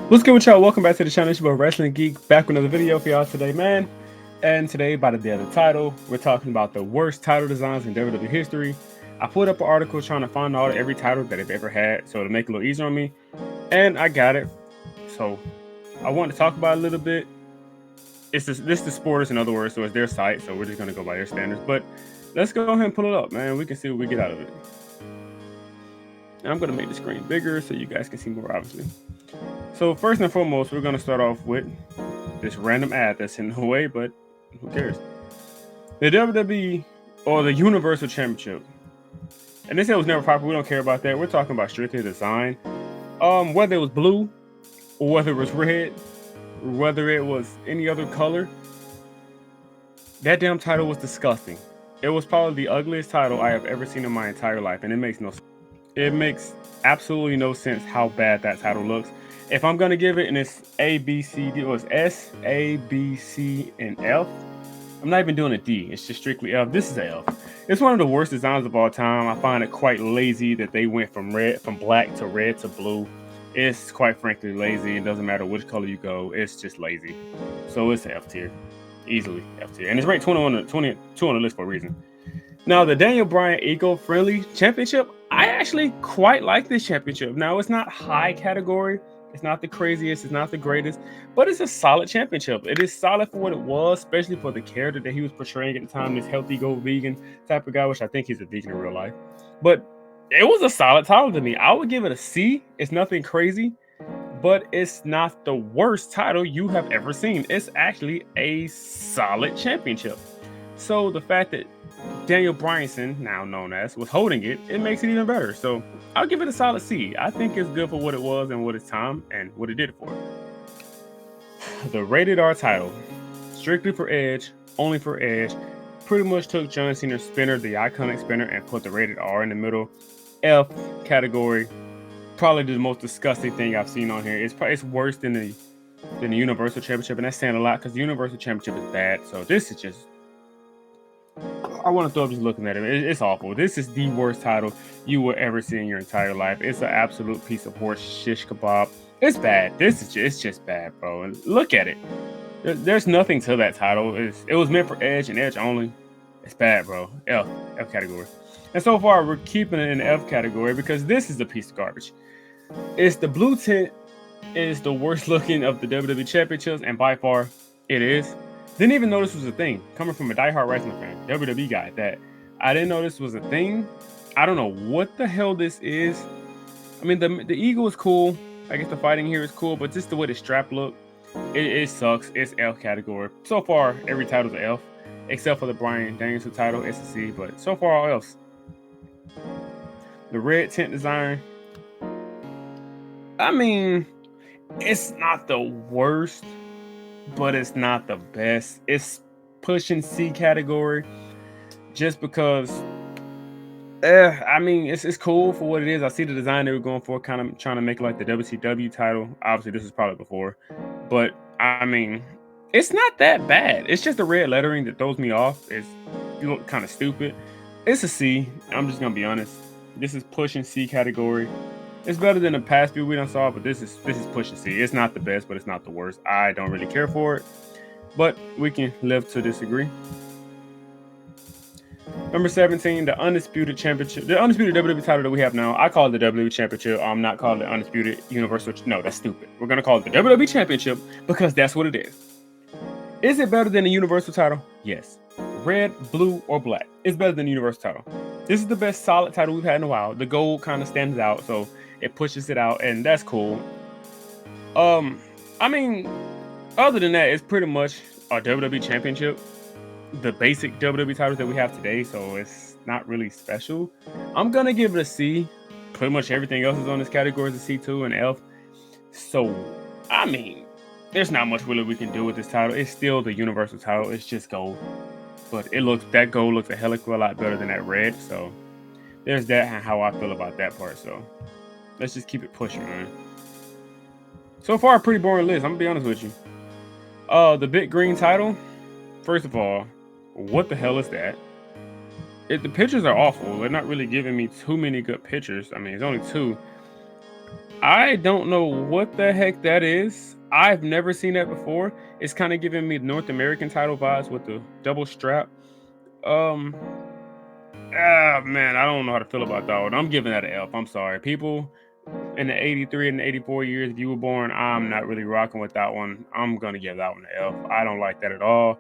What's good with y'all? Welcome back to the channel. It's your boy Wrestling Geek, back with another video for y'all today, man. And today, by the day of the title, we're talking about the worst title designs in WWE history. I put up an article trying to find out every title that I've ever had, so to make it a little easier on me, and I got it. So I want to talk about it a little bit. This is the Sporters, in other words, so it's their site, so we're just gonna go by their standards. But let's go ahead and pull it up, man. We can see what we get out of it. And I'm gonna make the screen bigger so you guys can see more, obviously. So first and foremost, we're going to start off with this random ad that's in the way, but who cares? The WWE, or the Universal Championship. And they said it was never popular. We don't care about that. We're talking about strictly design. Whether it was blue, or whether it was red, or whether it was any other color, that damn title was disgusting. It was probably the ugliest title I have ever seen in my entire life, and it makes no sense. It makes absolutely no sense how bad that title looks. If I'm gonna give it, and it's A, B, C, D, it was S, A, B, C, and F. I'm not even doing a D. It's just strictly F. This is a F. It's one of the worst designs of all time. I find it quite lazy that they went from black to red to blue. It's quite frankly lazy. It doesn't matter which color you go. It's just lazy. So it's F tier, easily F tier, and it's ranked 22 on the list for a reason. Now, the Daniel Bryan Eco-Friendly Championship, I actually quite like this championship. Now, it's not high category. It's not the craziest. It's not the greatest. But it's a solid championship. It is solid for what it was, especially for the character that he was portraying at the time, this healthy, go vegan type of guy, which I think he's a vegan in real life. But it was a solid title to me. I would give it a C. It's nothing crazy, but it's not the worst title you have ever seen. It's actually a solid championship. So the fact that Daniel Bryanson, now known as, was holding it, it makes it even better. So I'll give it a solid C. I think it's good for what it was and what its time and what it did for it. The Rated R title, strictly for Edge, only for Edge, pretty much took John Cena's spinner, the iconic spinner, and put the Rated R in the middle. F category, probably the most disgusting thing I've seen on here. It's worse than the Universal Championship, and that's saying a lot because the Universal Championship is bad. So this is just, I want to throw up just looking at it. It's awful. This is the worst title you will ever see in your entire life. It's an absolute piece of horse shish kebab. It's bad. It's just bad, bro. And look at it. There's nothing to that title. It was meant for Edge and Edge only. It's bad, bro. F category. And so far, we're keeping it in the F category because this is a piece of garbage. It's the blue tint is the worst looking of the WWE Championships, and by far, it is. Didn't even know this was a thing. Coming from a diehard wrestling fan, WWE guy, that I didn't know this was a thing. I don't know what the hell this is. I mean, the eagle is cool. I guess the fighting here is cool, but just the way the strap look, it sucks. It's F category. So far, every title's an F, except for the Bryan Danielson title. It's a C, but so far, all else. The red tint design, I mean, it's not the worst, but it's not the best. It's pushing C category just because I mean, it's cool for what it is. I see the design they were going for, kind of trying to make it like the WCW title. Obviously, this is probably before, but I mean, it's not that bad. It's just the red lettering that throws me off. It's kind of stupid. It's a C. I'm just gonna be honest. This is pushing C category. It's better than the past few we done saw, but this is pushing C. It's not the best, but it's not the worst. I don't really care for it, but we can live to disagree. Number 17, the Undisputed Championship. The Undisputed WWE title that we have now, I call it the WWE Championship. I'm not calling it the Undisputed Universal. No, that's stupid. We're going to call it the WWE Championship because that's what it is. Is it better than the Universal title? Yes. Red, blue, or black. It's better than the Universal title. This is the best solid title we've had in a while. The gold kind of stands out, so it pushes it out, and that's cool. I mean, other than that, it's pretty much a WWE Championship. The basic WWE titles that we have today, so it's not really special. I'm gonna give it a C. Pretty much everything else is on this category is a C2 and F. So, I mean, there's not much really we can do with this title. It's still the Universal title. It's just gold, but that gold looks a hell of a lot better than that red. So, there's that and how I feel about that part. So, let's just keep it pushing, man. So far, a pretty boring list. I'm gonna be honest with you. The big green title. First of all, what the hell is that? The pictures are awful. They're not really giving me too many good pictures. I mean, it's only 2. I don't know what the heck that is. I've never seen that before. It's kind of giving me North American title vibes with the double strap. Um, man, I don't know how to feel about that one. I'm giving that an F. I'm sorry, people. In the 83 and the 84 years, if you were born, I'm not really rocking with that one. I'm gonna give that one an F. I don't like that at all.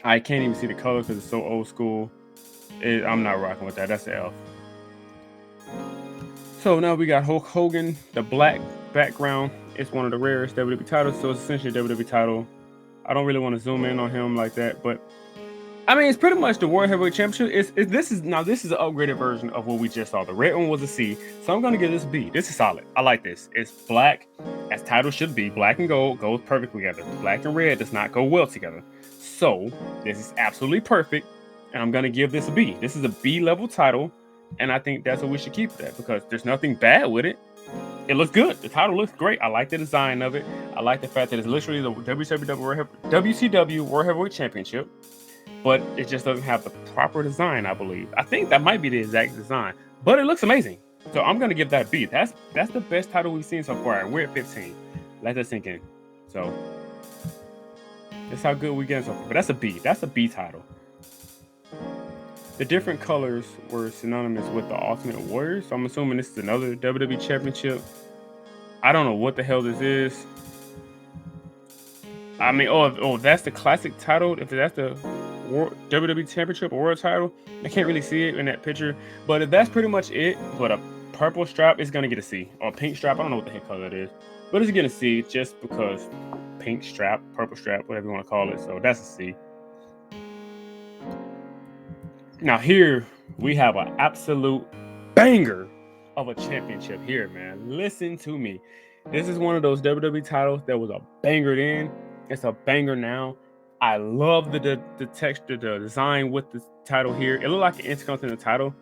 I can't even see the color because it's so old school. I'm not rocking with that. That's an F. So now we got Hulk Hogan. The black background is one of the rarest WWE titles, so it's essentially a WWE title. I don't really want to zoom in on him like that, but I mean, it's pretty much the World Heavyweight Championship. This is an upgraded version of what we just saw. The red one was a C, so I'm gonna give this a B. This is solid. I like this. It's black, as title should be. Black and gold goes perfectly together. Black and red does not go well together. So this is absolutely perfect, and I'm gonna give this a B. This is a B level title, and I think that's what we should keep it at because there's nothing bad with it. It looks good. The title looks great. I like the design of it. I like the fact that it's literally the WCW World Heavyweight Championship. But it just doesn't have the proper design, I believe. I think that might be the exact design, but it looks amazing. So I'm gonna give that a B. That's the best title we've seen so far. We're at 15. Let that sink in. So that's how good we get so far. But that's a B. That's a B title. The different colors were synonymous with the Ultimate Warrior. So I'm assuming this is another WWE Championship. I don't know what the hell this is. I mean, oh, that's the classic title. If that's the WWE Championship or World title, I can't really see it in that picture. But if that's pretty much it, but a purple strap is gonna get a C. Or a pink strap, I don't know what the heck color it is. But it's gonna C just because pink strap, purple strap, whatever you want to call it. So that's a C. Now here we have an absolute banger of a championship here, man. Listen to me. This is one of those WWE titles that was a banger then. It's a banger now. I love the texture, the design with the title here. It looked like an Intercontinental title,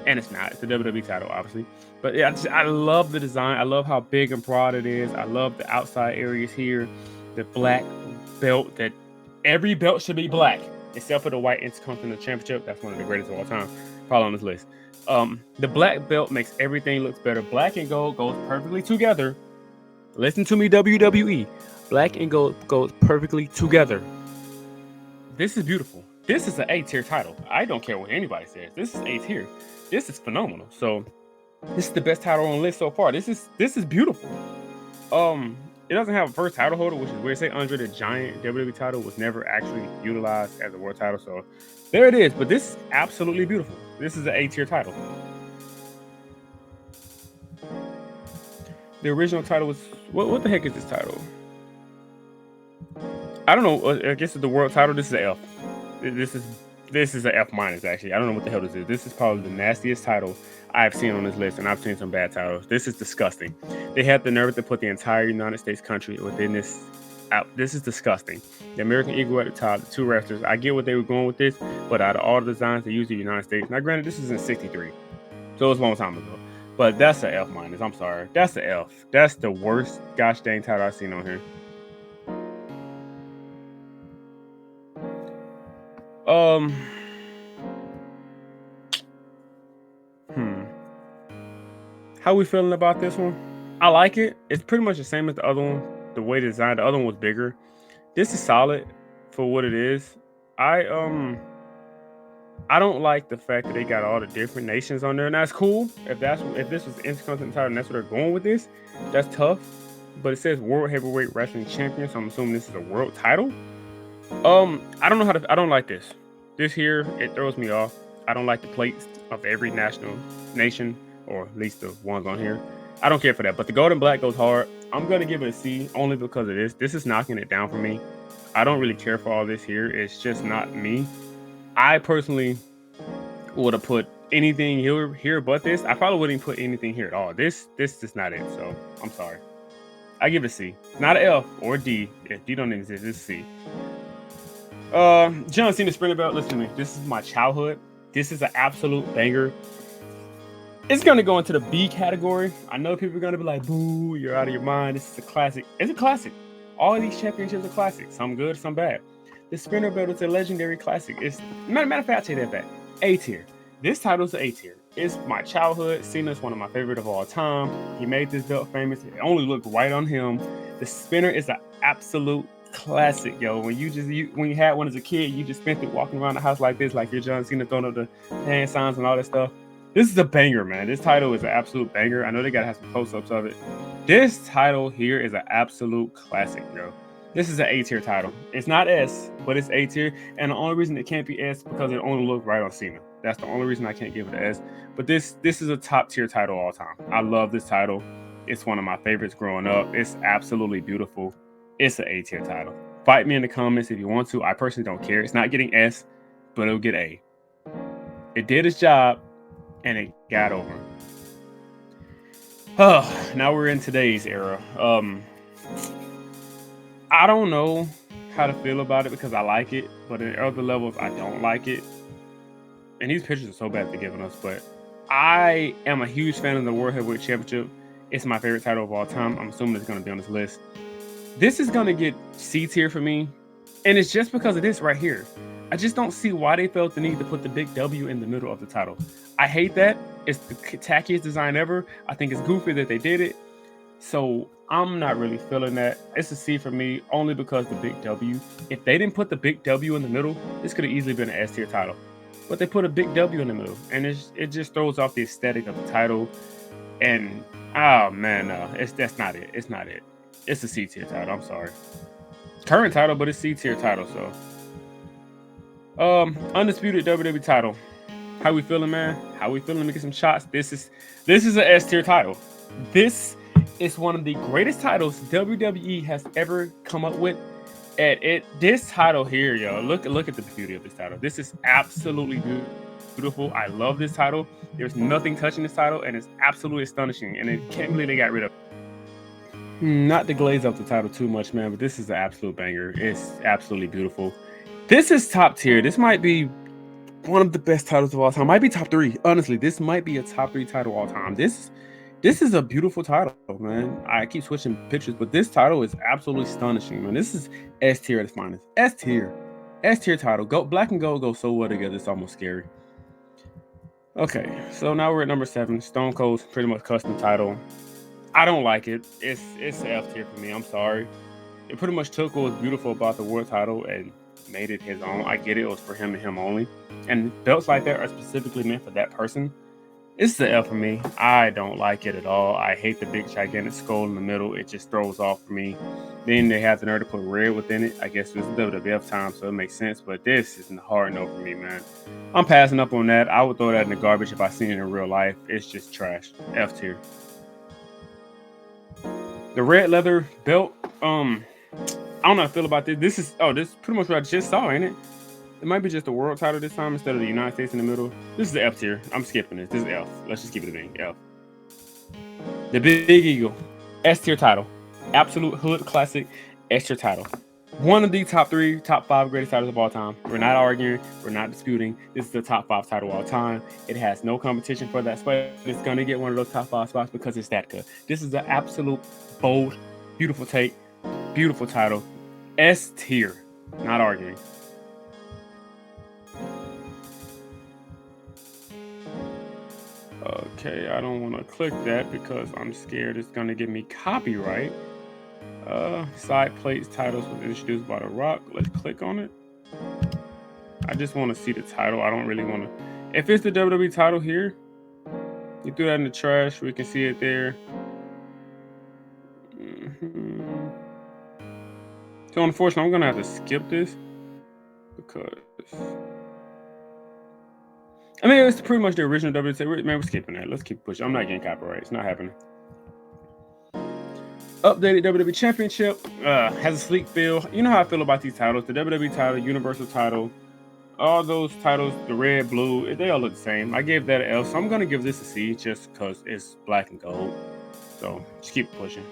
and it's not. It's a WWE title, obviously. But yeah, I love the design. I love how big and broad it is. I love the outside areas here. The black belt. That every belt should be black except for the white Intercontinental Championship. That's one of the greatest of all time. Probably on this list. The black belt makes everything look better. Black and gold goes perfectly together. Listen to me, WWE. Black and gold goes perfectly together. This is beautiful. This is an A-tier title. I don't care what anybody says. This is A-tier. This is phenomenal. So this is the best title on the list so far. This is beautiful. It doesn't have a first title holder, which is weird. Say Andre the Giant WWE title was never actually utilized as a world title. So there it is. But this is absolutely beautiful. This is an A-tier title. The original title was what the heck is this title? I don't know. I guess it's the world title. This is an F. This is an F minus actually. I don't know what the hell this is. This is probably the nastiest title I've seen on this list, and I've seen some bad titles. This is disgusting. They had the nerve to put the entire United States country within this. This is disgusting. The American Eagle at the top, the 2 wrestlers. I get what they were going with this, but out of all the designs, they used the United States. Now, granted, this is in '63, so it was a long time ago. But that's an F minus. I'm sorry. That's an F. That's the worst gosh dang title I've seen on here. How we feeling about this one? I like it. It's pretty much the same as the other one. The way the design, the other one was bigger. This is solid for what it is. I don't like the fact that they got all the different nations on there, and that's cool. If this was Intercontinental title and that's where they're going with this, that's tough. But it says World Heavyweight Wrestling Champion, so I'm assuming this is a world title. I don't know how to. I don't like this. This here, it throws me off. I don't like the plates of every nation, or at least the ones on here. I don't care for that. But the gold and black goes hard. I'm gonna give it a C only because of this. This is knocking it down for me. I don't really care for all this here. It's just not me. I personally would have put anything here but this. I probably wouldn't put anything here at all. This is not it. So I'm sorry. I give it a C. Not an F or a D. If D don't exist, it's a C. John Cena Sprinter Belt. Listen to me. This is my childhood. This is an absolute banger. It's gonna go into the B category. I know people are gonna be like, "Boo, you're out of your mind." This is a classic. It's a classic. All of these championships are classics. Some good, some bad. The spinner belt is a legendary classic. It's matter of fact, I take that back. A tier. This title is A tier. It's my childhood. Cena's one of my favorite of all time. He made this belt famous. It only looked right on him. The spinner is an absolute classic, yo. When you had one as a kid, you just spent it walking around the house like this, like you're John Cena throwing up the hand signs and all that stuff. This is a banger, man. This title is an absolute banger. I know they gotta have some close-ups of it. This title here is an absolute classic, bro. This is an A tier title. It's not S, but it's A tier. And the only reason it can't be S is because it only looked right on Cena. That's the only reason I can't give it an S. But this is a top tier title all time. I love this title. It's one of my favorites growing up. It's absolutely beautiful. It's an A tier title. Fight me in the comments if you want to. I personally don't care. It's not getting S, but it'll get A. It did its job, and it got over. Oh, now we're in today's era. I don't know how to feel about it because I like it, but in other levels I don't like it. And these pictures are so bad they're giving us, but I am a huge fan of the World Heavyweight Championship. It's my favorite title of all time. I'm assuming it's going to be on this list. This is going to get C tier for me, and it's just because of this right here. I just don't see why they felt the need to put the big W in the middle of the title. I hate that. It's the tackiest design ever. I think it's goofy that they did it. So I'm not really feeling that. It's a C for me only because the big W. If they didn't put the big W in the middle, this could have easily been an S tier title. But they put a big W in the middle, and it just throws off the aesthetic of the title. And oh man, no, that's not it. It's not it. It's a C tier title. I'm sorry. Current title, but it's C tier title. So, undisputed WWE title. How we feeling, man? How we feeling? Let me get some shots. This is an S tier title. This is one of the greatest titles WWE has ever come up with. And this title here, yo, look at the beauty of this title. This is absolutely beautiful. I love this title. There's nothing touching this title, and it's absolutely astonishing. And I can't believe they got rid of it. Not to glaze up the title too much, man, but this is an absolute banger. It's absolutely beautiful. This is top tier. This might be one of the best titles of all time. Might be top 3. Honestly, this might be a top 3 title all time. This is a beautiful title, man. I keep switching pictures, but this title is absolutely astonishing, man. This is S tier at its finest. S tier title. Black and gold go so well together. It's almost scary. Okay, so now we're at number 7. Stone Cold's pretty much custom title. I don't like it. It's F tier for me. I'm sorry. It pretty much took what was beautiful about the world title and made it his own. I get it. It was for him and him only. And belts like that are specifically meant for that person. It's the F for me. I don't like it at all. I hate the big gigantic skull in the middle. It just throws off for me. Then they have the nerve to put red within it. I guess it's WWF time, so it makes sense. But this is a hard no for me, man. I'm passing up on that. I would throw that in the garbage if I seen it in real life. It's just trash. F tier. The red leather belt. I don't know how I feel about this. This is pretty much what I just saw, ain't it? It might be just the world title this time instead of the United States in the middle. This is the F tier. I'm skipping this. This is F. Let's just keep it a thing. F. The Big Eagle. S tier title. Absolute hood classic. S tier title. One of the top 3, top 5 greatest titles of all time. We're not arguing. We're not disputing. This is the top 5 title of all time. It has no competition for that spot. It's going to get one of those top 5 spots because it's that good. This is the absolute bold, beautiful take. Beautiful title. S tier. Not arguing. Okay, I don't want to click that because I'm scared it's going to give me copyright. Side plates titles was introduced by The Rock. Let's click on it. I just want to see the title. I don't really want to. If it's the WWE title here, you threw that in the trash. We can see it there. So unfortunately, I'm going to have to skip this because... I mean, it's pretty much the original WWE. Man, we're skipping that. Let's keep pushing. I'm not getting copyright. It's not happening. Updated WWE Championship. Has a sleek feel. You know how I feel about these titles. The WWE title, Universal title. All those titles, the red, blue, they all look the same. I gave that an L, so I'm going to give this a C just because it's black and gold. So, just keep pushing.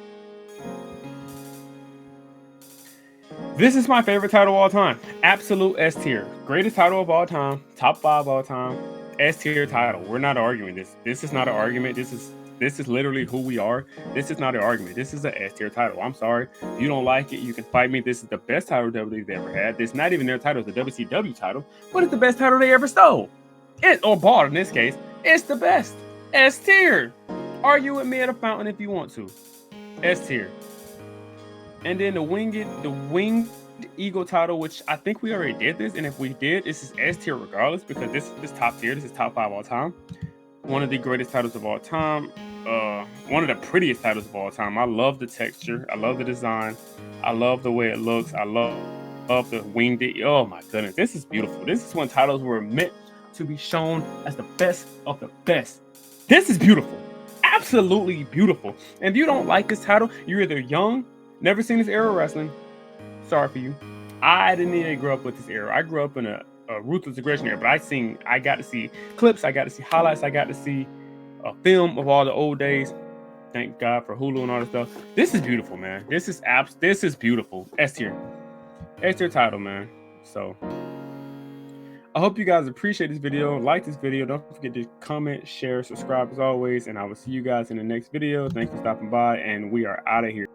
This is my favorite title of all time. Absolute S tier. Greatest title of all time. Top 5 all time. S tier title. We're not arguing this. This is not an argument. This This is literally who we are. This is not an argument. This is an S tier title. I'm sorry. If you don't like it, you can fight me. This is the best title WWE's ever had. This is not even their title, it's the WCW title, but it's the best title they ever stole. Or bought in this case. It's the best. S tier. Argue with me at a fountain if you want to. S tier. And then the winged Eagle title, which I think we already did this, and if we did, this is S tier regardless, because this is top tier. This is top 5 all time. One of the greatest titles of all time. One of the prettiest titles of all time. I love the texture. I love the design. I love the way it looks. I love the winged. Oh my goodness, this is beautiful. This is when titles were meant to be shown as the best of the best. This is beautiful. Absolutely beautiful. And if you don't like this title, you're either young, never seen this era of wrestling. Sorry for you. I didn't even grow up with this era. I grew up in a Ruthless Aggression era, but I got to see clips, I got to see highlights, I got to see a film of all the old days. Thank God for Hulu and all this stuff. This is beautiful, man. This is beautiful. S tier title, man. So I hope you guys appreciate this video. Like this video. Don't forget to comment, share, subscribe as always, and I will see you guys in the next video. Thanks for stopping by, and we are out of here.